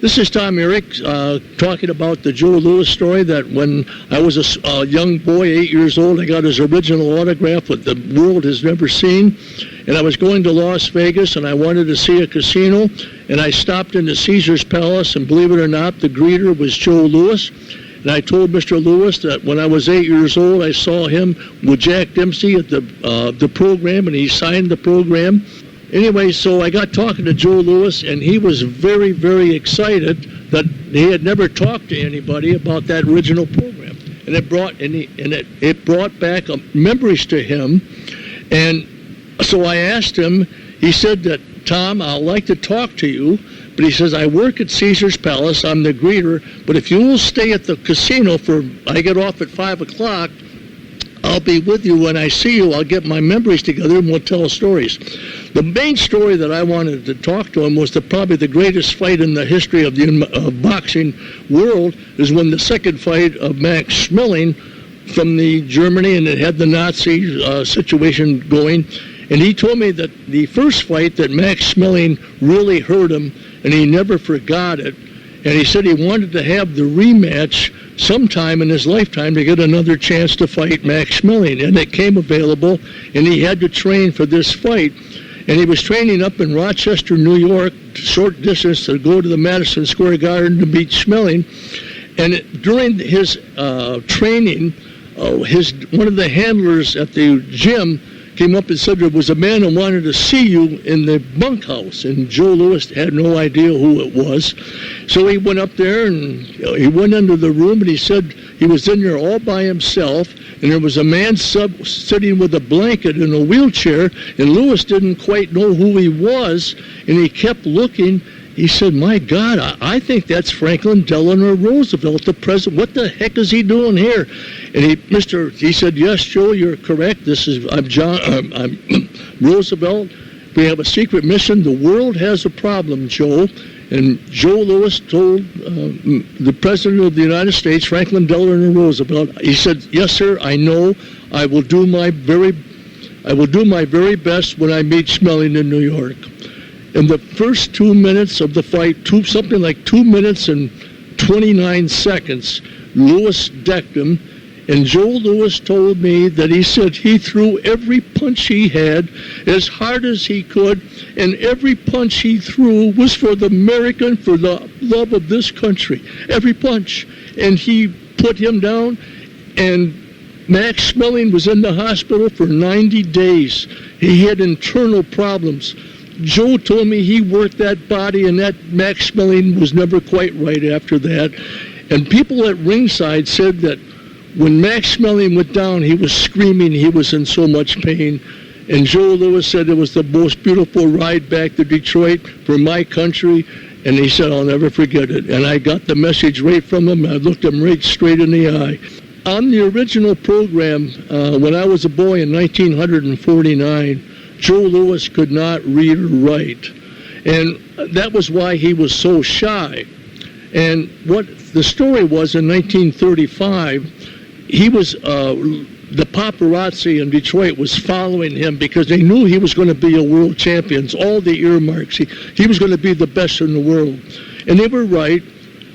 This is Tom Eurich talking about the Joe Louis story, that when I was a young boy, 8 years old, I got his original autograph that the world has never seen. And I was going to Las Vegas, and I wanted to see a casino. And I stopped into Caesar's Palace, and believe it or not, the greeter was Joe Louis. And I told Mr. Louis that when I was 8 years old, I saw him with Jack Dempsey at the program, and he signed the program. Anyway, so I got talking to Joe Louis, and he was very, very excited that he had never talked to anybody about that original program, and it brought back memories to him. And so I asked him. He said that, Tom, I'd like to talk to you, but he says, I work at Caesar's Palace. I'm the greeter, but if you will stay at the casino I get off at 5 o'clock. I'll be with you when I see you. I'll get my memories together and we'll tell stories. The main story that I wanted to talk to him was probably the greatest fight in the history of the boxing world, is when the second fight of Max Schmeling from Germany, and it had the Nazi situation going. And he told me that the first fight that Max Schmeling really hurt him, and he never forgot it. And he said he wanted to have the rematch sometime in his lifetime to get another chance to fight Max Schmeling. And it came available, and he had to train for this fight. And he was training up in Rochester, New York, short distance, to go to the Madison Square Garden to meet Schmeling. And during his training, one of the handlers at the gym came up and said there was a man who wanted to see you in the bunkhouse, and Joe Louis had no idea who it was. So he went up there, and he went into the room, and he said he was in there all by himself, and there was a man sitting with a blanket in a wheelchair, and Louis didn't quite know who he was, and he kept looking. He said, my God, I think that's Franklin Delano Roosevelt, the president. What the heck is he doing here? And he said, yes, Joe, you're correct. I'm Roosevelt. We have a secret mission. The world has a problem, Joe. And Joe Louis told the President of the United States, Franklin Delano Roosevelt, he said, yes, sir, I know. I will do my very best when I meet Schmeling in New York. In the first 2 minutes of the fight, something like 2 minutes and 29 seconds, Louis decked him. And Joe Louis told me that he said he threw every punch he had as hard as he could, and every punch he threw was for the love of this country. Every punch. And he put him down, and Max Schmeling was in the hospital for 90 days. He had internal problems. Joe told me he worked that body, and that Max Schmeling was never quite right after that. And people at ringside said that when Max Schmeling went down, he was screaming. He was in so much pain. And Joe Louis said it was the most beautiful ride back to Detroit for my country. And he said, I'll never forget it. And I got the message right from him. I looked him right straight in the eye. On the original program, when I was a boy in 1949, Joe Louis could not read or write. And that was why he was so shy. And what the story was, in 1935, he was, the paparazzi in Detroit was following him because they knew he was going to be a world champion. All the earmarks. He was going to be the best in the world. And they were right.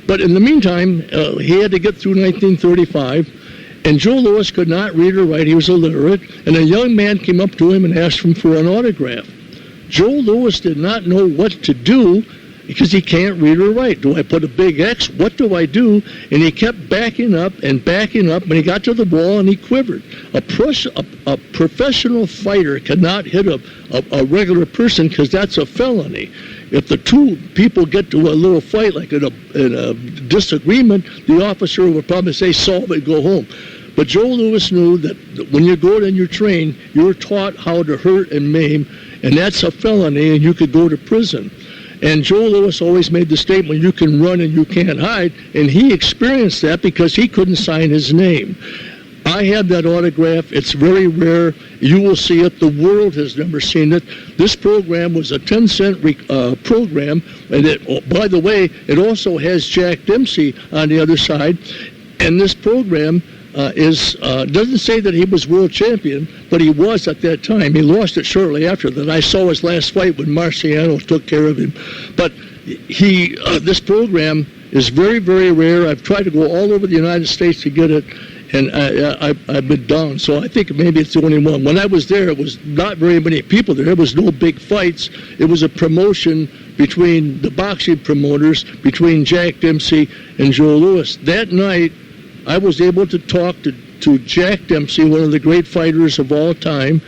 But in the meantime, he had to get through 1935. And Joe Louis could not read or write. He was illiterate. And a young man came up to him and asked him for an autograph. Joe Louis did not know what to do because he can't read or write. Do I put a big X? What do I do? And he kept backing up, and he got to the wall and he quivered. A professional fighter cannot hit a regular person because that's a felony. If the two people get to a little fight, like in a disagreement, the officer will probably say, solve it, go home. But Joe Louis knew that when you go and you train, you're taught how to hurt and maim, and that's a felony, and you could go to prison. And Joe Louis always made the statement, you can run and you can't hide, and he experienced that because he couldn't sign his name. I have that autograph. It's very rare. You will see it. The world has never seen it. This program was a 10-cent program, and by the way, it also has Jack Dempsey on the other side. And this program doesn't say that he was world champion, but he was at that time. He lost it shortly after that. I saw his last fight when Marciano took care of him. But this program is very, very rare. I've tried to go all over the United States to get it, and I've been down. So I think maybe it's the only one. When I was there, it was not very many people there. There was no big fights. It was a promotion between the boxing promoters, between Jack Dempsey and Joe Louis. That night, I was able to talk to Jack Dempsey, one of the great fighters of all time.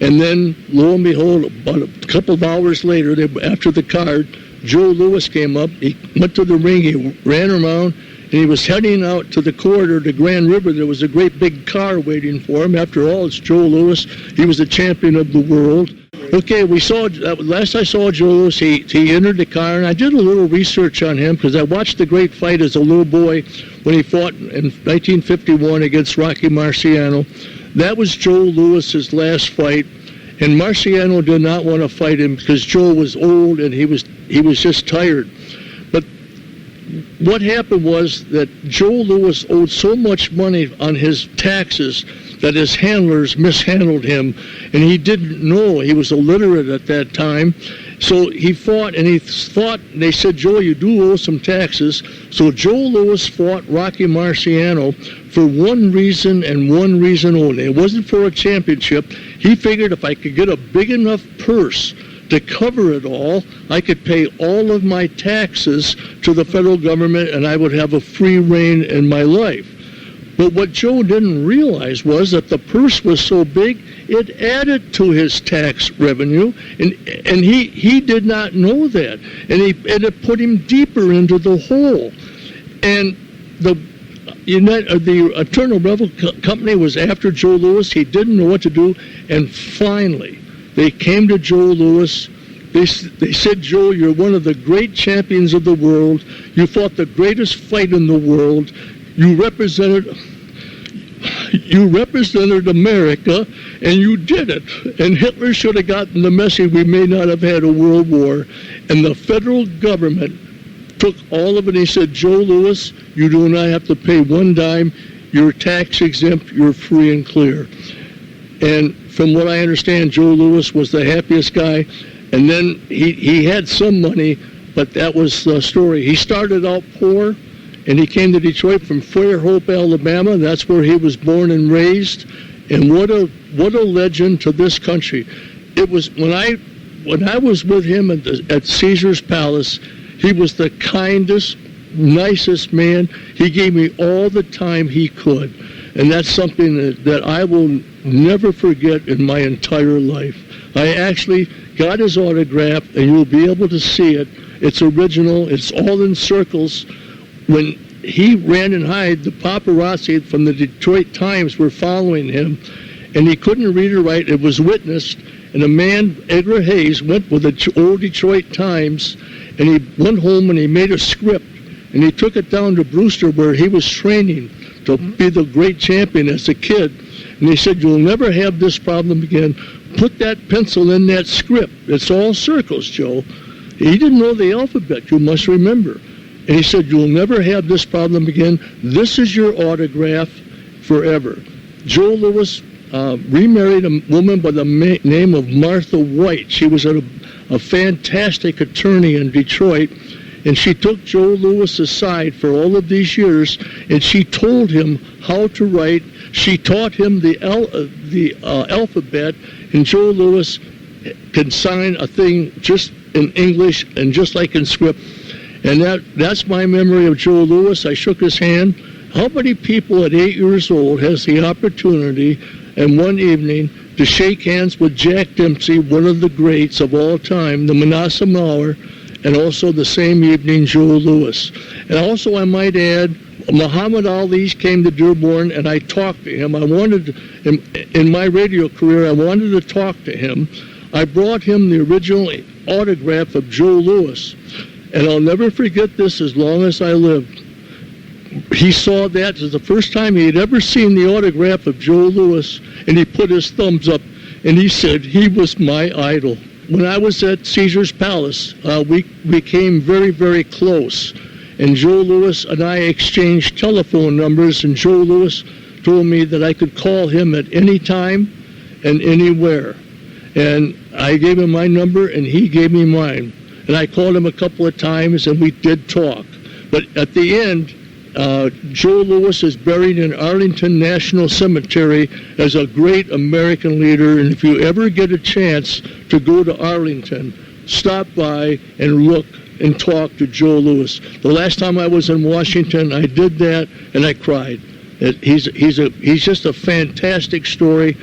And then, lo and behold, about a couple of hours later, after the card, Joe Louis came up. He went to the ring. He ran around, and he was heading out to the corridor to Grand River. There was a great big car waiting for him. After all, it's Joe Louis. He was the champion of the world. Okay, last I saw Joe Louis, he entered the car, and I did a little research on him because I watched the great fight as a little boy when he fought in 1951 against Rocky Marciano. That was Joe Louis's last fight, and Marciano did not want to fight him because Joe was old and he was just tired. But what happened was that Joe Louis owed so much money on his taxes that his handlers mishandled him, and he didn't know. He was illiterate at that time. So he fought, and they said, Joe, you do owe some taxes. So Joe Louis fought Rocky Marciano for one reason and one reason only. It wasn't for a championship. He figured if I could get a big enough purse to cover it all, I could pay all of my taxes to the federal government, and I would have a free reign in my life. But what Joe didn't realize was that the purse was so big, it added to his tax revenue, and he did not know that. And it put him deeper into the hole. And the Internal Revenue Company was after Joe Louis. He didn't know what to do. And finally, they came to Joe Louis. They said, Joe, you're one of the great champions of the world. You fought the greatest fight in the world. You represented America, and you did it. And Hitler should have gotten the message we may not have had a world war. And the federal government took all of it. He said, Joe Louis, you do not have to pay one dime. You're tax exempt. You're free and clear. And from what I understand, Joe Louis was the happiest guy. And then he had some money, but that was the story. He started out poor, and he came to Detroit from Fairhope, Alabama. That's where he was born and raised. And what a legend to this country. It was when I was with him at Caesar's Palace, he was the kindest, nicest man. He gave me all the time he could. And that's something that I will never forget in my entire life. I actually got his autograph, and you'll be able to see it. It's original. It's all in circles. When he ran and hid, the paparazzi from the Detroit Times were following him, and he couldn't read or write. It was witnessed, and a man, Edgar Hayes, went with the old Detroit Times, and he went home and he made a script, and he took it down to Brewster where he was training to be the great champion as a kid. And he said, you'll never have this problem again. Put that pencil in that script. It's all circles, Joe. He didn't know the alphabet, you must remember. And he said, you'll never have this problem again. This is your autograph forever. Joe Louis remarried a woman by the name of Martha White. She was a fantastic attorney in Detroit, and she took Joe Louis aside for all of these years, and she told him how to write. She taught him the alphabet, and Joe Louis can sign a thing just in English and just like in script. And that's my memory of Joe Louis. I shook his hand. How many people at 8 years old has the opportunity in one evening to shake hands with Jack Dempsey, one of the greats of all time, the Manasseh Mauer, and also the same evening, Joe Louis. And also, I might add, Muhammad Ali came to Dearborn, and I talked to him. I wanted, in my radio career, I wanted to talk to him. I brought him the original autograph of Joe Louis. And I'll never forget this as long as I live. He saw that. It was the first time he had ever seen the autograph of Joe Louis, and he put his thumbs up, and he said he was my idol. When I was at Caesar's Palace, we became very, very close. And Joe Louis and I exchanged telephone numbers, and Joe Louis told me that I could call him at any time and anywhere. And I gave him my number, and he gave me mine. and I called him a couple of times, and we did talk. But at the end, Joe Louis is buried in Arlington National Cemetery as a great American leader, and if you ever get a chance to go to Arlington, stop by and look and talk to Joe Louis. The last time I was in Washington, I did that, and I cried. He's just a fantastic story.